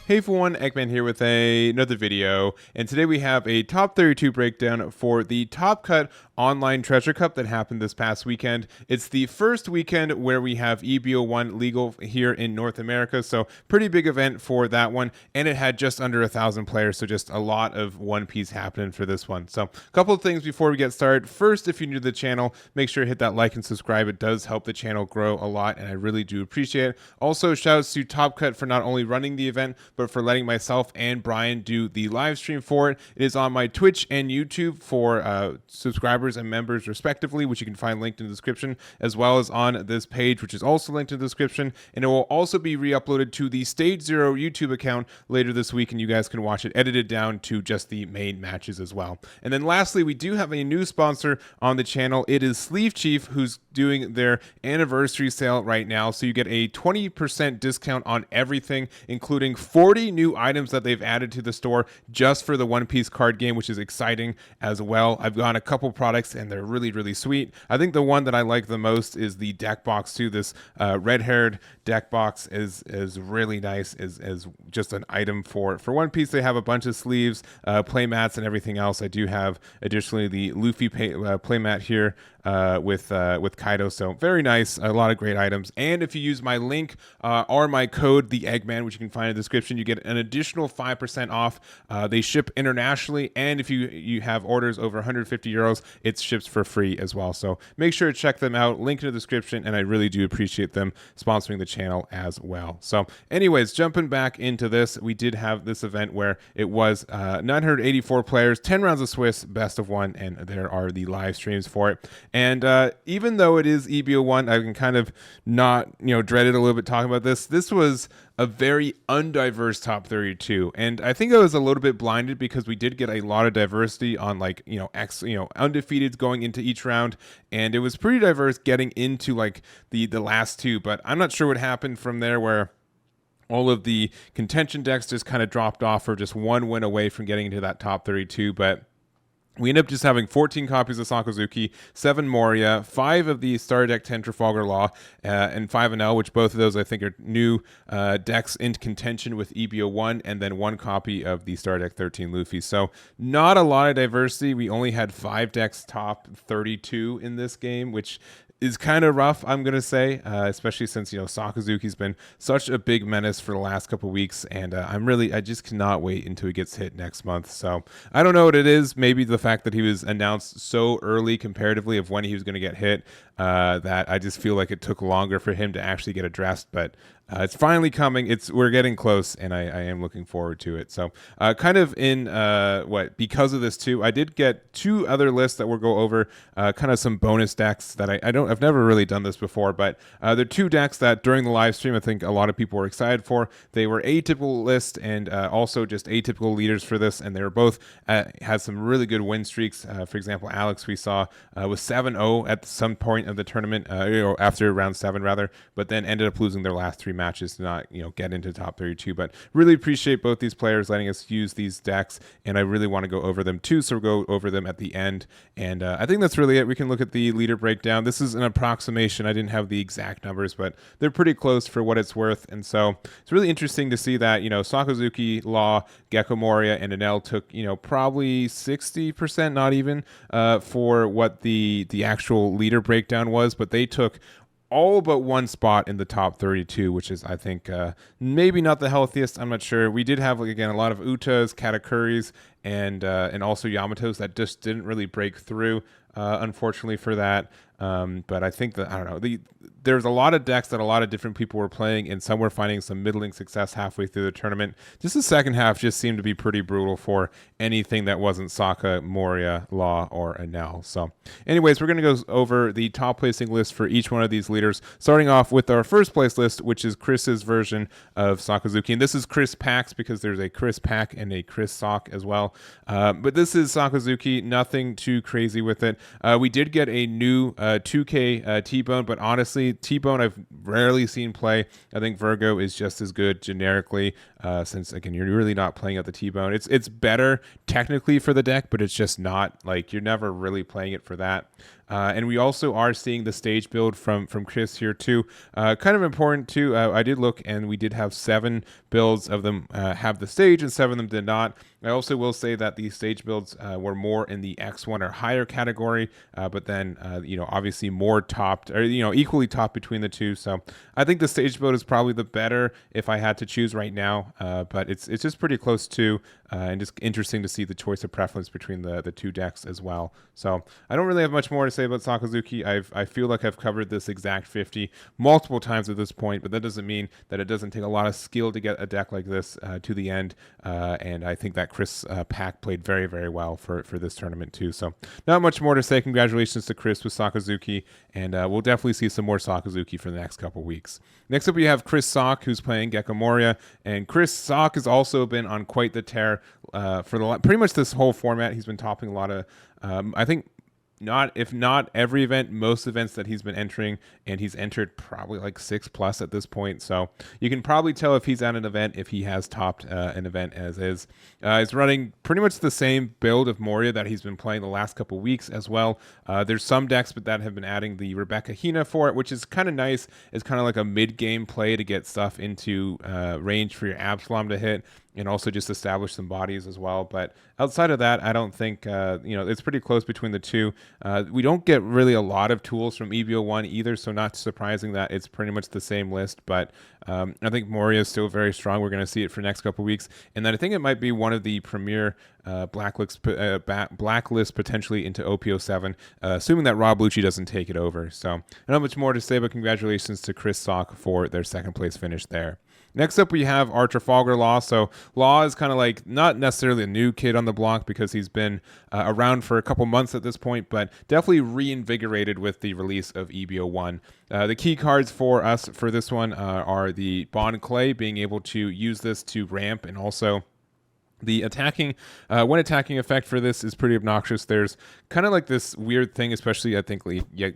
Hey everyone, Eggman here with another video, and today we have a top 32 breakdown for the Top Cut online treasure cup that happened this past weekend. It's the first weekend where we have EB01 legal here in North America, so pretty big event for that one, and it had just under 1,000 players, so just a lot of One Piece happening for this one. So a couple of things before we get started. First, if you're new to the channel, make sure to hit that like and subscribe. It does help the channel grow a lot, and I really do appreciate it. Also, shoutouts to Top Cut for not only running the event, but for letting myself and Brian do the live stream for it. It is on my Twitch and YouTube for subscribers and members respectively, which you can find linked in the description, as well as on this page, which is also linked in the description. And it will also be re-uploaded to the Stage Zero YouTube account later this week, and you guys can watch it edited down to just the main matches as well. And then lastly, we do have a new sponsor on the channel. It is Sleeve Chief, who's doing their anniversary sale right now, so you get a 20% discount on everything, including 40 new items that they've added to the store just for the One Piece card game, which is exciting as well. I've gotten a couple products and they're really sweet. I think the one that I like the most is the deck box too. This red-haired deck box is really nice as just an item for One Piece. They have a bunch of sleeves, play mats, and everything else. I do have additionally the Luffy play mat here with Kaido, so very nice. A lot of great items. And if you use my link or my code, the Eggman, which you can find in the description, you get an additional 5% off. They ship internationally, and if you have orders over 150 euros, it ships for free as well. So make sure to check them out. Link in the description, and I really do appreciate them sponsoring the channel as well. So anyways, jumping back into this, we did have this event where it was 984 players, 10 rounds of Swiss, best of one, and there are the live streams for it. And even though it is EB01, I can kind of not, dread it a little bit talking about this. This was a very undiverse top 32, and I think I was a little bit blinded because we did get a lot of diversity on undefeated going into each round, and it was pretty diverse getting into like the last two. But I'm not sure what happened from there, where all of the contention decks just kind of dropped off, or just one win away from getting into that top 32. But we end up just having 14 copies of Sakazuki, 7 Moria, 5 of the Star Deck 10 Trafalgar Law, and 5 Enel, which both of those I think are new decks in contention with EB01, and then 1 copy of the Star Deck 13 Luffy. So not a lot of diversity. We only had 5 decks top 32 in this game, which is kind of rough, I'm going to say, especially since, Sakazuki's been such a big menace for the last couple weeks, and I just cannot wait until he gets hit next month. So I don't know what it is. Maybe the fact that he was announced so early comparatively of when he was going to get hit, that I just feel like it took longer for him to actually get addressed, but it's finally coming. We're getting close, and I am looking forward to it. So kind of because of this too, I did get 2 other lists that we'll go over, kind of some bonus decks that I've never really done this before, but they're 2 decks that during the live stream I think a lot of people were excited for. They were atypical list and also just atypical leaders for this, and they were both had some really good win streaks. For example, Alex we saw was 7-0 at some point of the tournament, after round 7 rather, but then ended up losing their last 3 matches to not get into top 32. But really appreciate both these players letting us use these decks, and I really want to go over them too, so we'll go over them at the end. And I think that's really it. We can look at the leader breakdown. This is an approximation. I didn't have the exact numbers, but they're pretty close for what it's worth. And so it's really interesting to see that Sakazuki, Law, Gecko, Moria, and Enel took probably 60%, not even, for what the actual leader breakdown was, but they took all but 1 spot in the top 32, which is, I think, maybe not the healthiest. I'm not sure. We did have, again, a lot of Utas, Katakuris, and also Yamatos that just didn't really break through, unfortunately for that. But I think that, I don't know, there's a lot of decks that a lot of different people were playing, and some were finding some middling success halfway through the tournament. Just the second half just seemed to be pretty brutal for anything that wasn't Sokka, Moria, Law, or Enel. So anyways, we're going to go over the top placing list for each one of these leaders, starting off with our first place list, which is Chris's version of Sakazuki. And this is Chris packs because there's a Chris pack and a Chris sock as well. But this is Sakazuki, nothing too crazy with it. We did get a new 2K T-Bone, but honestly, T-Bone I've rarely seen play. I think Virgo is just as good generically, since again you're really not playing at the T-bone. It's better technically for the deck, but it's just not like you're never really playing it for that. And we also are seeing the stage build from Chris here too. Kind of important too. I did look, and we did have 7 builds of them have the stage, and 7 of them did not. I also will say that the stage builds were more in the X1 or higher category, but then obviously more topped, or equally topped between the two. So I think the stage build is probably the better if I had to choose right now. But it's just pretty close to, and just interesting to see the choice of preference between the two decks as well. So I don't really have much more to say about Sakazuki. I feel like I've covered this exact 50 multiple times at this point, but that doesn't mean that it doesn't take a lot of skill to get a deck like this to the end. And I think that Chris Pack played very, very well for this tournament too. So not much more to say. Congratulations to Chris with Sakazuki, and we'll definitely see some more Sakazuki for the next couple weeks. Next up, we have Chris Sock, who's playing Gecko Moria, and Chris Sock has also been on quite the tear for pretty much this whole format. He's been topping a lot of, I think, if not every event, most events that he's been entering, and he's entered probably like 6+ at this point. So you can probably tell if he's at an event if he has topped an event as is. He's running pretty much the same build of Moria that he's been playing the last couple weeks as well. There's some decks but that have been adding the Rebecca Hina for it, which is kind of nice. It's kind of like a mid-game play to get stuff into range for your Absalom to hit, and also just establish some bodies as well. But outside of that, I don't think, it's pretty close between the two. We don't get really a lot of tools from EB01 either, so not surprising that it's pretty much the same list. But I think Moria is still very strong. We're going to see it for the next couple of weeks. And then I think it might be one of the premier blacklist potentially into OP07, assuming that Rob Lucci doesn't take it over. So I don't have much more to say, but congratulations to Chris Sock for their second place finish there. Next up, we have our Trafalgar Law. So Law is kind of like not necessarily a new kid on the block because he's been around for a couple months at this point, but definitely reinvigorated with the release of EB01. The key cards for us for this one are the Bond Clay, being able to use this to ramp, and also the attacking, when attacking effect for this is pretty obnoxious. There's kind of like this weird thing, especially I think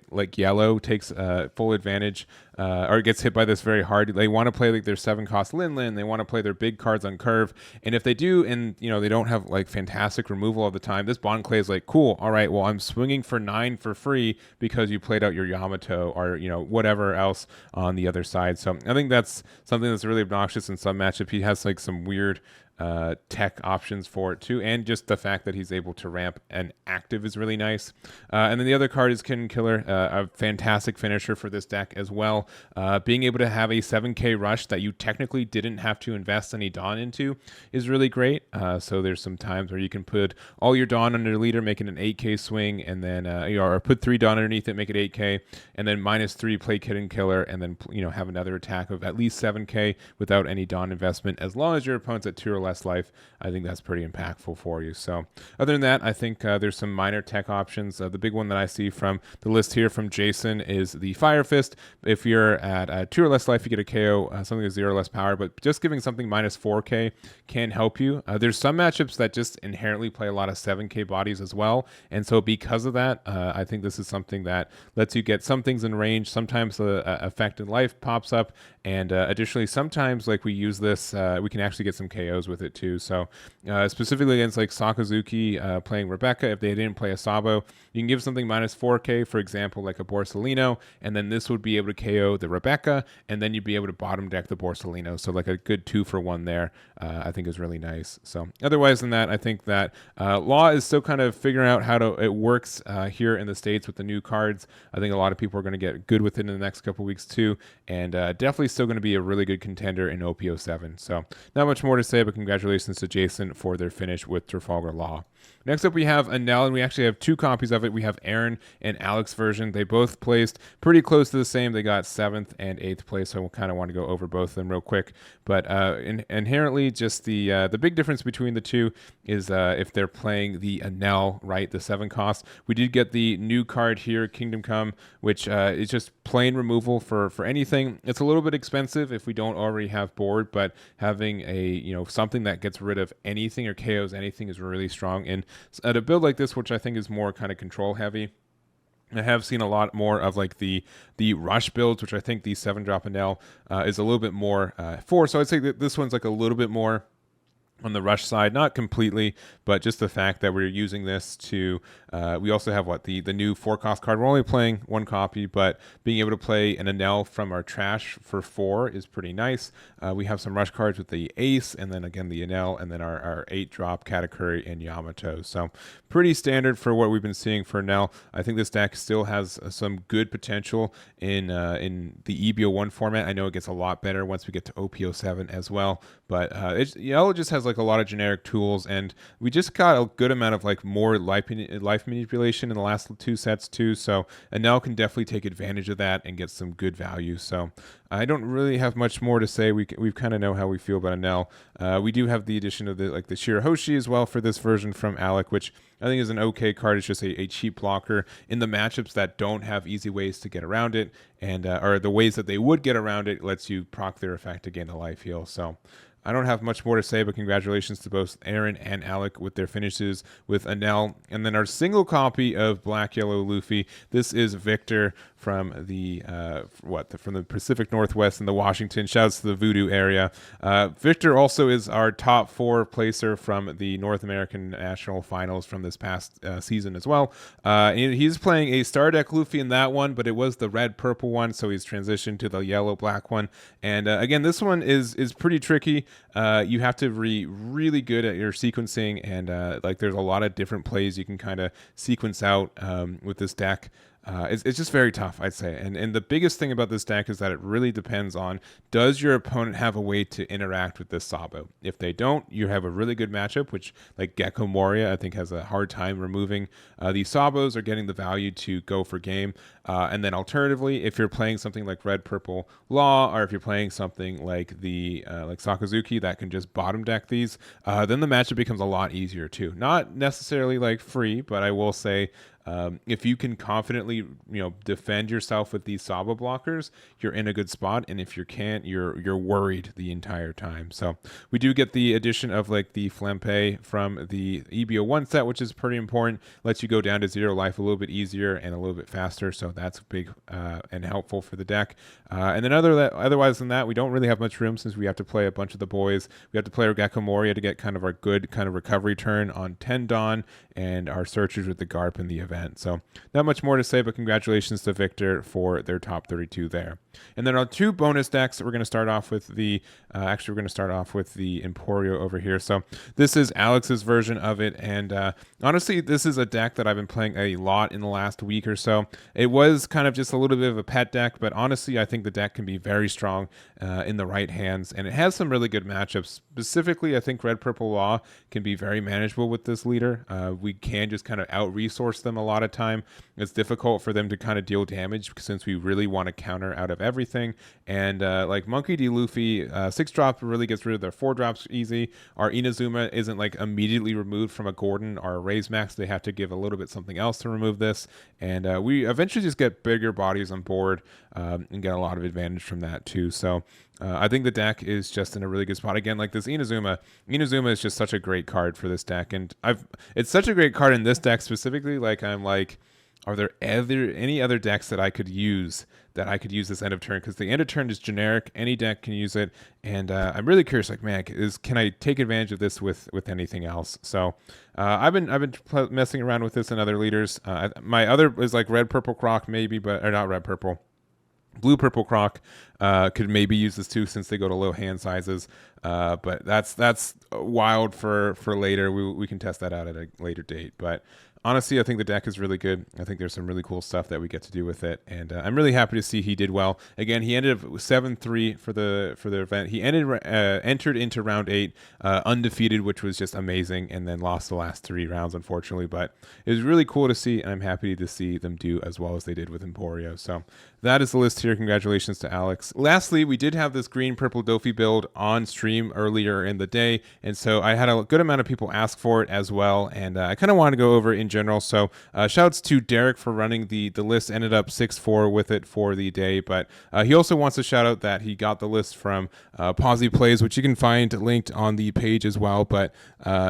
like yellow takes full advantage, or gets hit by this very hard. They want to play like their 7-cost Lin. They want to play their big cards on curve, and if they do, and they don't have like fantastic removal all the time, this Bond Clay is like, cool, all right, well I'm swinging for 9 for free because you played out your Yamato or whatever else on the other side. So I think that's something that's really obnoxious in some matchup. He has like some weird tech options for it too, and just the fact that he's able to ramp and active is really nice. And then the other card is Kitten Killer, a fantastic finisher for this deck as well. Being able to have a 7k rush that you technically didn't have to invest any Dawn into is really great. So there's some times where you can put all your Dawn under leader, make it an 8k swing, and then or put 3 Dawn underneath it, make it 8k, and then -3 play Kitten Killer, and then have another attack of at least 7k without any Dawn investment, as long as your opponent's at 2 or less life. I think that's pretty impactful for you. So other than that, I think there's some minor tech options. The big one that I see from the list here from Jason is the Fire Fist. If you're at 2 or less life, you get a KO, something with 0 or less power, but just giving something -4k can help you. There's some matchups that just inherently play a lot of 7k bodies as well, and so because of that, I think this is something that lets you get some things in range. Sometimes the effect in life pops up, and additionally, sometimes like we use this, we can actually get some KOs with it too. So specifically against like Sakazuki playing Rebecca, if they didn't play a Sabo, you can give something -4k, for example, like a Borsalino, and then this would be able to KO the Rebecca, and then you'd be able to bottom deck the Borsalino. So like a good 2-for-1 there, I think is really nice. So otherwise than that, I think that Law is still kind of figuring out how it works here in the States with the new cards. I think a lot of people are going to get good with it in the next couple weeks too, and definitely still going to be a really good contender in OP07. So not much more to say, but congratulations to Jason for their finish with Trafalgar Law. Next up, we have Enel, and we actually have 2 copies of it. We have Aaron and Alec's version. They both placed pretty close to the same. They got 7th and 8th place, so we'll kind of want to go over both of them real quick. But inherently, just the big difference between the two is if they're playing the Enel, right, the 7 cost. We did get the new card here, Kingdom Come, which is just plain removal for anything. It's a little bit expensive if we don't already have board, but having a something that gets rid of anything or KOs anything is really strong. And at a build like this, which I think is more kind of control heavy, I have seen a lot more of like the rush builds, which I think the 7-drop Enel is a little bit more for. So I'd say that this one's like a little bit more on the rush side, not completely, but just the fact that we're using this to, we also have the new 4-cost card. We're only playing 1 copy, but being able to play an Enel from our trash for 4 is pretty nice. We have some rush cards with the Ace, and then again the Enel, and then our 8-drop Katakuri and Yamato. So pretty standard for what we've been seeing for Enel. I think this deck still has some good potential in the EB01 format. I know it gets a lot better once we get to OP07 as well, but it just has like a lot of generic tools, and we just got a good amount of like more life manipulation in the last 2 sets too. So Enel can definitely take advantage of that and get some good value. So I don't really have much more to say. We kind of know how we feel about Enel. We do have the addition of the Shirahoshi as well for this version from Alec, which I think is an okay card. It's just a cheap blocker in the matchups that don't have easy ways to get around it, and or the ways that they would get around it lets you proc their effect to gain a life heal. So I don't have much more to say, but congratulations to both Aaron and Alec with their finishes with Enel. And then our single copy of Black Yellow Luffy. This is Victor from the from the Pacific Northwest and the Washington. Shouts to the Voodoo area. Victor also is our top 4 placer from the North American National Finals from this past season as well. He's playing a Star Deck Luffy in that one, but it was the red-purple one, so he's transitioned to the yellow-black one. And again, this one is pretty tricky. You have to be really good at your sequencing, and there's a lot of different plays you can kind of sequence out with this deck. It's just very tough, I'd say. And the biggest thing about this deck is that it really depends on, does your opponent have a way to interact with this Sabo? If they don't, you have a really good matchup, which like Gecko Moria, I think has a hard time removing these Sabos or getting the value to go for game. And then alternatively, if you're playing something like Red Purple Law, or if you're playing something like the like Sakazuki that can just bottom deck these, then the matchup becomes a lot easier too. Not necessarily like free, but I will say if you can confidently, defend yourself with these Saba blockers, you're in a good spot. And if you can't, you're worried the entire time. So we do get the addition of like the Flampe from the EB01 set, which is pretty important. Lets you go down to 0 life a little bit easier and a little bit faster. So that's big and helpful for the deck. And then otherwise than that, we don't really have much room since we have to play a bunch of the boys. We have to play our Gecko Moria to get kind of our good kind of recovery turn on Tendon and our searchers with the Garp in the event. So not much more to say, but congratulations to Victor for their top 32 there. And then our 2 bonus decks, we're going to start off with the Emporio over here. So this is Alex's version of it, and honestly, this is a deck that I've been playing a lot in the last week or so. It was kind of just a little bit of a pet deck, but honestly, I think the deck can be very strong in the right hands, and it has some really good matchups. Specifically, I think Red Purple Law can be very manageable with this leader. We can just kind of out-resource them a lot of time. It's difficult for them to kind of deal damage since we really want to counter out of everything. And like Monkey.D.Luffy, 6-drop really gets rid of their 4-drops easy. Our Inazuma isn't like immediately removed from a Gordon or a Raise Max. They have to give a little bit something else to remove this. And we eventually just get bigger bodies on board and get a lot of advantage from that too. So I think the deck is just in a really good spot. Again, like this Inazuma is just such a great card for this deck. And it's such a great card in this deck specifically. Like I'm like, are there any other decks that I could use this end of turn? Because the end of turn is generic. Any deck can use it. And I'm really curious, like, man, can I take advantage of this with anything else? So I've been messing around with this in other leaders. My other is like Red Purple Croc maybe, but or not Red Purple. Blue Purple Croc could maybe use this too since they go to low hand sizes. But that's wild for later. We can test that out at a later date. But honestly, I think the deck is really good. I think there's some really cool stuff that we get to do with it, and I'm really happy to see he did well. Again, he ended up 7-3 for the event. He entered into round 8 undefeated, which was just amazing, and then lost the last 3 rounds, unfortunately. But it was really cool to see, and I'm happy to see them do as well as they did with Emporio. So that is the list here. Congratulations to Alex. Lastly, we did have this green-purple Dofi build on stream earlier in the day, and so I had a good amount of people ask for it as well, and I kind of want to go over in general. So shouts to Derek for running the list. Ended up 6-4 with it for the day, but he also wants to shout out that he got the list from Posy Plays, which you can find linked on the page as well. But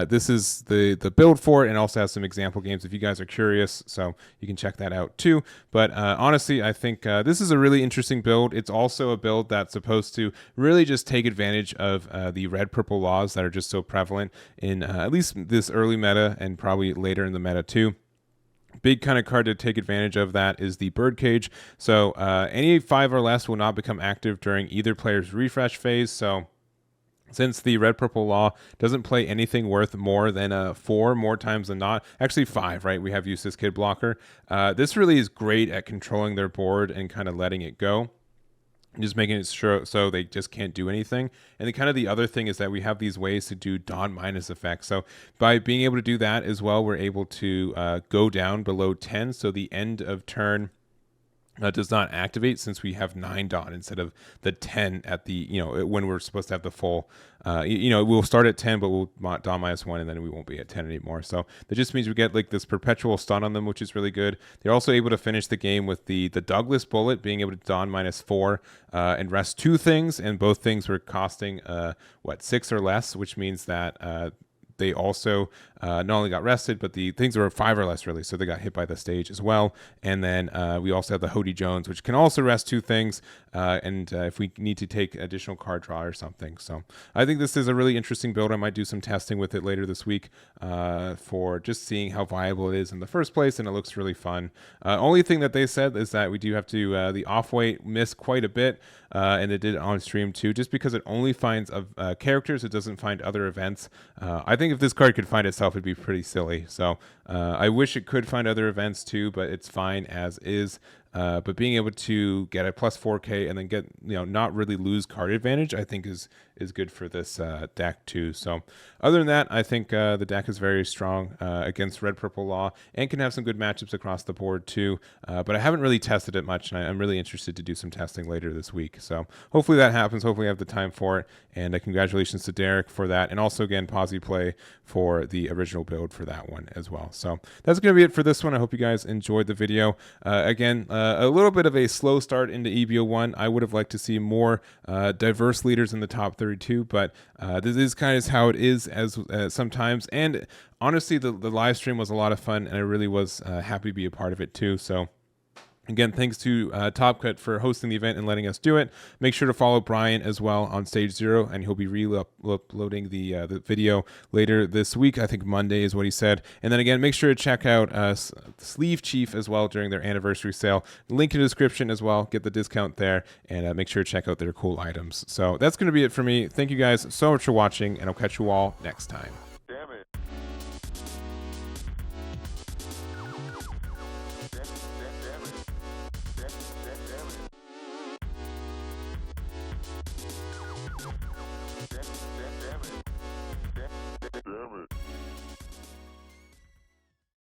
this is the build for it, and also has some example games if you guys are curious, so you can check that out too. But honestly, I think this is a really interesting build. It's also a build that's supposed to really just take advantage of the red-purple laws that are just so prevalent in at least this early meta and probably later in the meta too. Big kind of card to take advantage of that is the Birdcage. So any 5 or less will not become active during either player's refresh phase. So since the red-purple law doesn't play anything worth more than 4 more times than not, actually 5, right? We have Useless Kid Blocker. This really is great at controlling their board and kind of letting it go. Just making it sure so they just can't do anything. And then kind of the other thing is that we have these ways to do Dawn minus effects. So by being able to do that as well, we're able to go down below 10. So the end of turn does not activate, since we have 9 Dawn instead of the 10 at the, when we're supposed to have the full, we'll start at 10, but we'll Dawn -1, and then we won't be at 10 anymore. So that just means we get like this perpetual stun on them, which is really good. They're also able to finish the game with the Douglas Bullet, being able to Dawn -4 and rest 2 things, and both things were costing 6 or less, which means that they also not only got rested, but the things were 5 or less, really, so they got hit by the stage as well. And then we also have the Hody Jones, which can also rest 2 things, and if we need to take additional card draw or something. So I think this is a really interesting build. I might do some testing with it later this week for just seeing how viable it is in the first place, and it looks really fun. Only thing that they said is that we do have to, the off-weight miss quite a bit, and it did on stream too, just because it only finds characters, it doesn't find other events. I think if this card could find itself, it'd be pretty silly. So I wish it could find other events too, but it's fine as is. But being able to get a plus 4K and then get, not really lose card advantage, I think is good for this deck too. So other than that, I think the deck is very strong against red-purple law and can have some good matchups across the board too. But I haven't really tested it much, and I'm really interested to do some testing later this week. So hopefully that happens. Hopefully I have the time for it. And congratulations to Derek for that. And also, again, Posy Play for the original build for that one as well. So that's going to be it for this one. I hope you guys enjoyed the video. Again, a little bit of a slow start into EB01. I would have liked to see more diverse leaders in the top 32, but this is kind of how it is as sometimes. And honestly, the live stream was a lot of fun, and I really was happy to be a part of it too. So again, thanks to Top Cut for hosting the event and letting us do it. Make sure to follow Brian as well on Stage 0, and he'll be re-uploading the video later this week. I think Monday is what he said. And then again, make sure to check out Sleeve Chief as well during their anniversary sale. Link in the description as well. Get the discount there, and make sure to check out their cool items. So that's going to be it for me. Thank you guys so much for watching, and I'll catch you all next time.